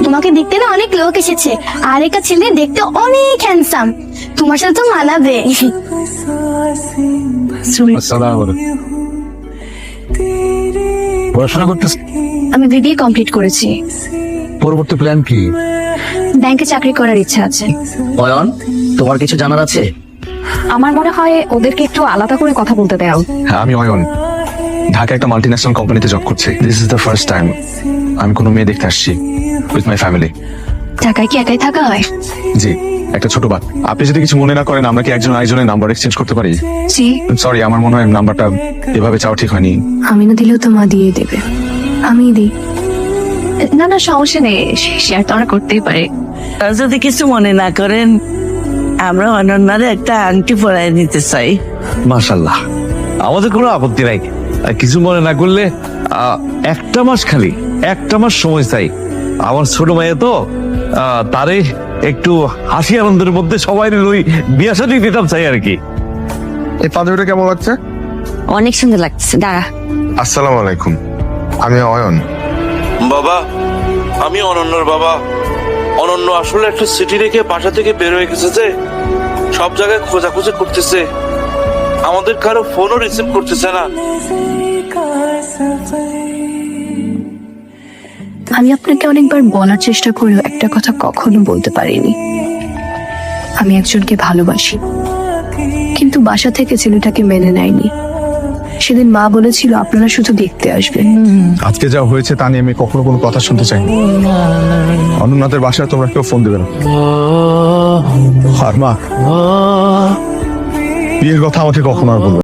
তোমাকে দেখতে না অনেক লোক এসেছে, আর একটা ছেলে দেখতে অনেক হ্যান্ডসাম, তোমার সাথে তো মানাবে। পড়াশোনা করতেছ? আমি বিবিএ কমপ্লিট করেছি। পরবর্তী প্ল্যান কি? ব্যাংকে চাকরি করার ইচ্ছা আছে। অয়ন, তোমার কিছু জানার আছে? আমার মনে হয় ওদেরকে একটু আলাদা করে কথা বলতে দাও। হ্যাঁ, আমি অয়ন, ঢাকা একটা মাল্টিন্যাশনাল কোম্পানিতে জব করছি। This is the first time আমি কোনো মেয়ে দেখতে আসছি উইথ মাই ফ্যামিলি। ঢাকায় কি একাই থাকা হয়? জি, একটা ছোট বাত। আপনি যদি কিছু মনে না করেন, আমরা কি একজন আরেকজনের নাম্বার এক্সচেঞ্জ করতে পারি? জি। সরি, আমার মনে হয় নাম্বারটা এভাবে চাওয়া ঠিক হয়নি। আমি না দিলেও তো মা দিয়ে দেবে, আমি দিই। না না, সমস্যা নেই, শেয়ার তো আমরা করতেই পারি। আর যদি কিছু মনে না করেন, আমরা অনন্যারে একটা আংটি পরাই নিতে চাই। মাশাল্লাহ, আমাদের কোনো আপত্তি নাই। আর কিছু মনে না করলে একটা মাস, খালি একটা মাস সময় চাই। আমার ছোট মাইয়া তো, তারে একটু হাসি আনন্দের মধ্যে সবাই ওই বিয়া শাদী দিতাম চাই আর কি। এই পাঞ্জাবিটা কেমন লাগছে? অনেক সুন্দর লাগছে, দাঁড়া। আসসালামু আলাইকুম, আমি অয়ন। বাবা, আমি অনন্যর বাবা। অনন্য আসলে একটা সিটি রেখে বাসা থেকে বের হয়ে গেছে, যে সব জায়গায় খোঁজাখুঁজি করতেছে, আমাদের কারো ফোনও রিসিভ করতেছে না। আমি আপনাকে অনেকবার বলার চেষ্টা করেও একটা কথা কখনো বলতে পারিনি। আমি একজনকে ভালোবাসি, কিন্তু বাসা থেকে ছেলেটাকে মেনে নেয়নি। সেদিন মা বলেছিল আপনারা শুধু দেখতে আসবেন। আজকে যা হয়েছে তা নিয়ে আমি কখনো কোনো কথা শুনতে চাই না। অনন্যাদের বাসায় তোমরা কেউ ফোন দেবে না। আর মা, বিয়ের কথা আমাকে কখনো আর বলবে না।